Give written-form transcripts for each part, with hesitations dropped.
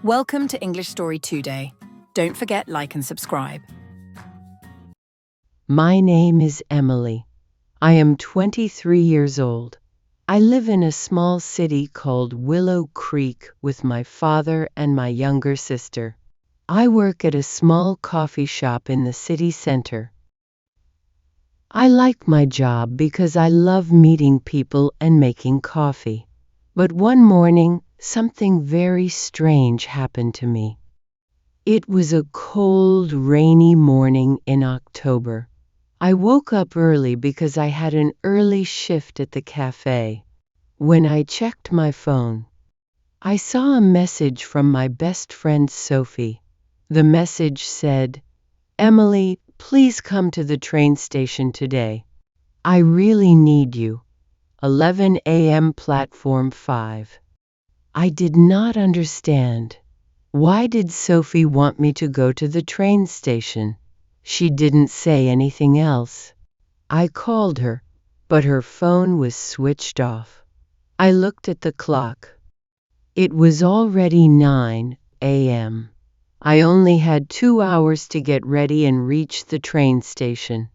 Welcome to English Story 2 Day. Don't forget like and subscribe. My name is Emily. I am 23 years old. I live in a small city called Willow Creek with my father and my younger sister. I work at a small coffee shop in the city center. I like my job because I love meeting people and making coffee. But one morning, something very strange happened to me. It was a cold, rainy morning in October. I woke up early because I had an early shift at the cafe. When I checked my phone, I saw a message from my best friend Sophie. The message said, "Emily, please come to the train station today. I really need you. 11 a.m. platform 5. I did not understand. Why did Sophie want me to go to the train station? She didn't say anything else. I called her, but her phone was switched off. I looked at the clock. It was already 9 a.m. I only had 2 hours to get ready and reach the train station.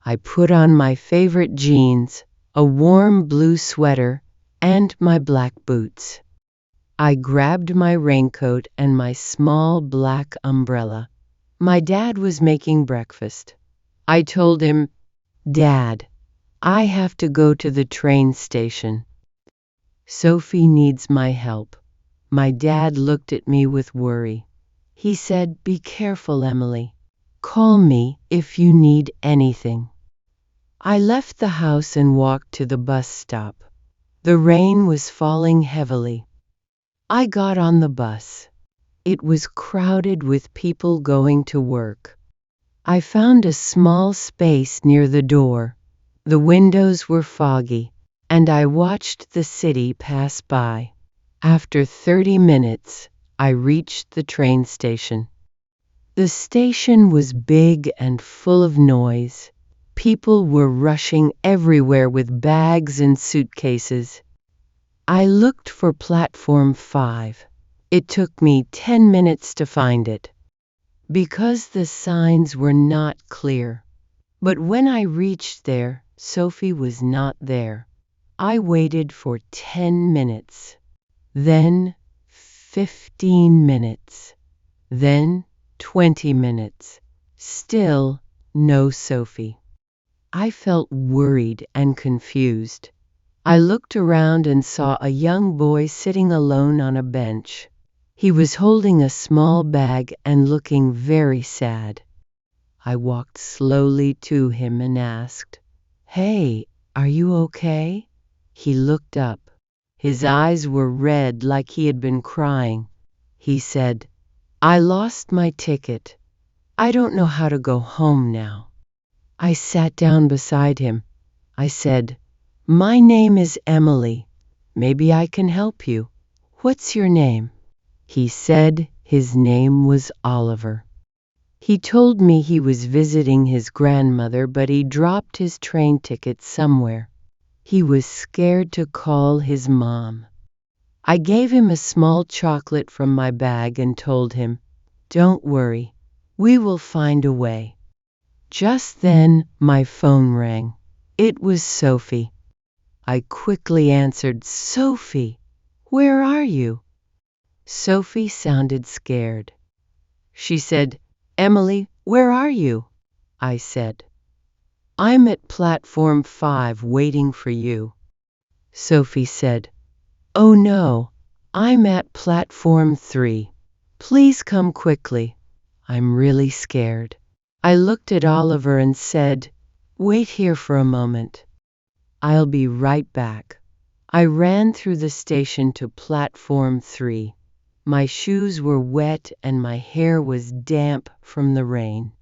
I put on my favorite jeans, a warm blue sweater, and my black boots. I grabbed my raincoat and my small black umbrella. My dad was making breakfast. I told him, "Dad, I have to go to the train station. Sophie needs my help." My dad looked at me with worry. He said, "Be careful, Emily. Call me if you need anything." I left the house and walked to the bus stop. The rain was falling heavily. I got on the bus. It was crowded with people going to work. I found a small space near the door. The windows were foggy, and I watched the city pass by. After 30 minutes, I reached the train station. The station was big and full of noise. People were rushing everywhere with bags and suitcases. I looked for platform 5. It took me 10 minutes to find it, because the signs were not clear. But when I reached there, Sophie was not there. I waited for 10 minutes, then 15 minutes, then 20 minutes. Still no Sophie. I felt worried and confused. I looked around and saw a young boy sitting alone on a bench. He was holding a small bag and looking very sad. I walked slowly to him and asked, "Hey, are you okay?" He looked up. His eyes were red like he had been crying. He said, "I lost my ticket. I don't know how to go home now." I sat down beside him. I said, "My name is Emily. Maybe I can help you. What's your name?" He said his name was Oliver. He told me he was visiting his grandmother, but he dropped his train ticket somewhere. He was scared to call his mom. I gave him a small chocolate from my bag and told him, "Don't worry, we will find a way." Just then, my phone rang. It was Sophie. I quickly answered, "Sophie, where are you?" Sophie sounded scared. She said, "Emily, where are you?" I said, "I'm at platform 5 waiting for you." Sophie said, "Oh no, I'm at platform 3. Please come quickly. I'm really scared." I looked at Oliver and said, "Wait here for a moment. I'll be right back." I ran through the station to platform 3. My shoes were wet and my hair was damp from the rain.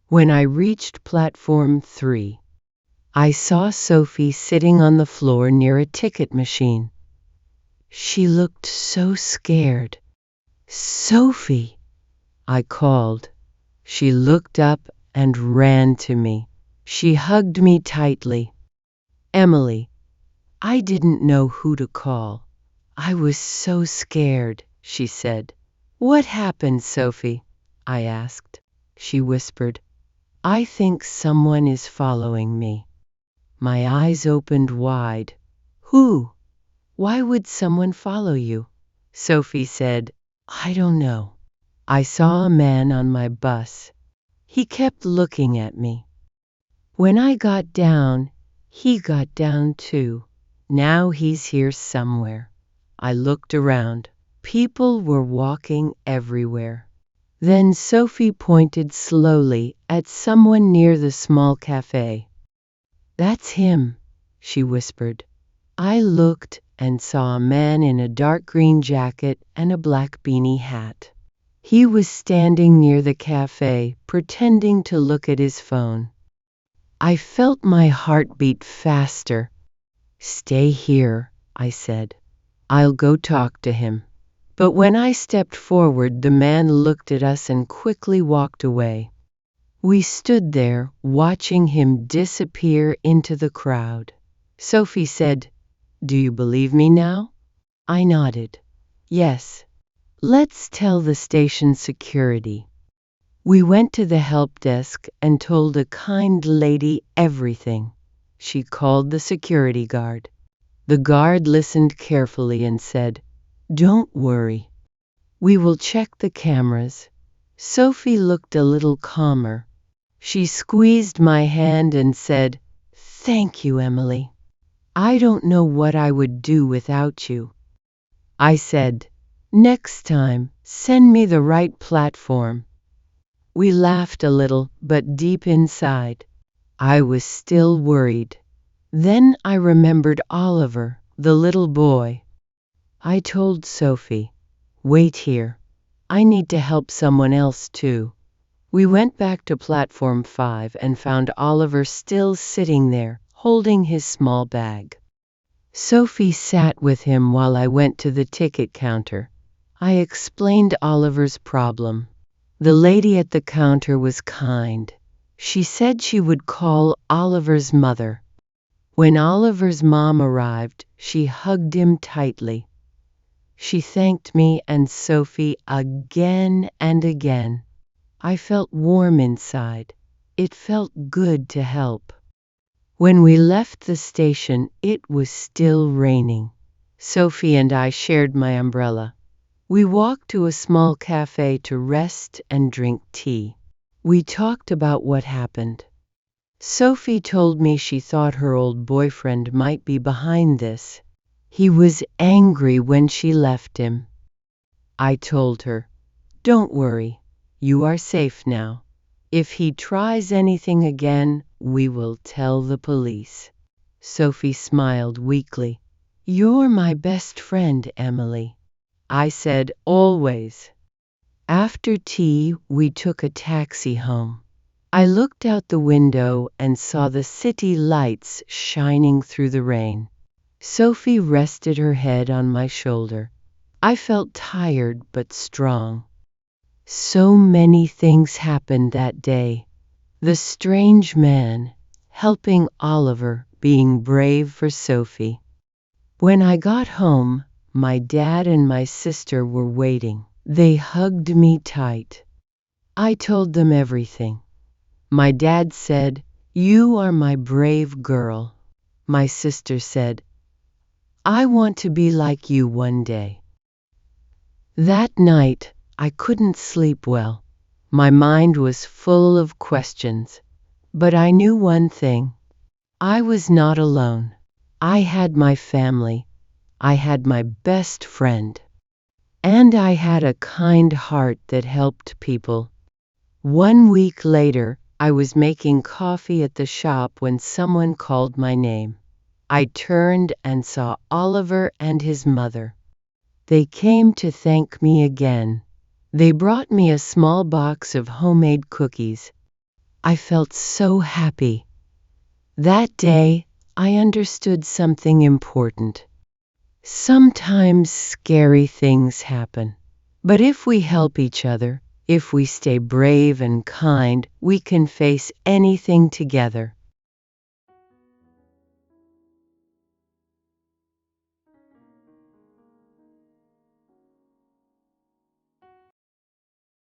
When I reached platform 3, I saw Sophie sitting on the floor near a ticket machine. She looked so scared. "Sophie," I called. She looked up and ran to me. She hugged me tightly. "Emily, I didn't know who to call. I was so scared," she said. "What happened, Sophie?" I asked. She whispered, "I think someone is following me." My eyes opened wide. "Who? Why would someone follow you?" Sophie said, "I don't know. I saw a man on my bus. He kept looking at me. When I got down, he got down too. Now he's here somewhere." I looked around. People were walking everywhere. Then Sophie pointed slowly at someone near the small cafe. "That's him," she whispered. I looked and saw a man in a dark green jacket and a black beanie hat. He was standing near the cafe, pretending to look at his phone. I felt my heart beat faster. "Stay here," I said. "I'll go talk to him." But when I stepped forward, the man looked at us and quickly walked away. We stood there, watching him disappear into the crowd. Sophie said, "Do you believe me now?" I nodded. "Yes. Let's tell the station security." We went to the help desk and told a kind lady everything. She called the security guard. The guard listened carefully and said, "Don't worry. We will check the cameras." Sophie looked a little calmer. She squeezed my hand and said, "Thank you, Emily. I don't know what I would do without you." I said, "Next time, send me the right platform." We laughed a little, but deep inside, I was still worried. Then I remembered Oliver, the little boy. I told Sophie, "Wait here. I need to help someone else too." We went back to platform 5 and found Oliver still sitting there, holding his small bag. Sophie sat with him while I went to the ticket counter. I explained Oliver's problem. The lady at the counter was kind. She said she would call Oliver's mother. When Oliver's mom arrived, she hugged him tightly. She thanked me and Sophie again and again. I felt warm inside. It felt good to help. When we left the station, it was still raining. Sophie and I shared my umbrella. We walked to a small cafe to rest and drink tea. We talked about what happened. Sophie told me she thought her old boyfriend might be behind this. He was angry when she left him. I told her, "Don't worry, you are safe now. If he tries anything again, we will tell the police." Sophie smiled weakly. "You're my best friend, Emily." I said, "Always." After tea, we took a taxi home. I looked out the window and saw the city lights shining through the rain. Sophie rested her head on my shoulder. I felt tired but strong. So many things happened that day. The strange man, helping Oliver, being brave for Sophie. When I got home, my dad and my sister were waiting. They hugged me tight. I told them everything. My dad said, "You are my brave girl." My sister said, "I want to be like you one day." That night, I couldn't sleep well. My mind was full of questions. But I knew one thing. I was not alone. I had my family. I had my best friend. And I had a kind heart that helped people. 1 week later, I was making coffee at the shop when someone called my name. I turned and saw Oliver and his mother. They came to thank me again. They brought me a small box of homemade cookies. I felt so happy. That day, I understood something important. Sometimes scary things happen. But if we help each other, if we stay brave and kind, we can face anything together.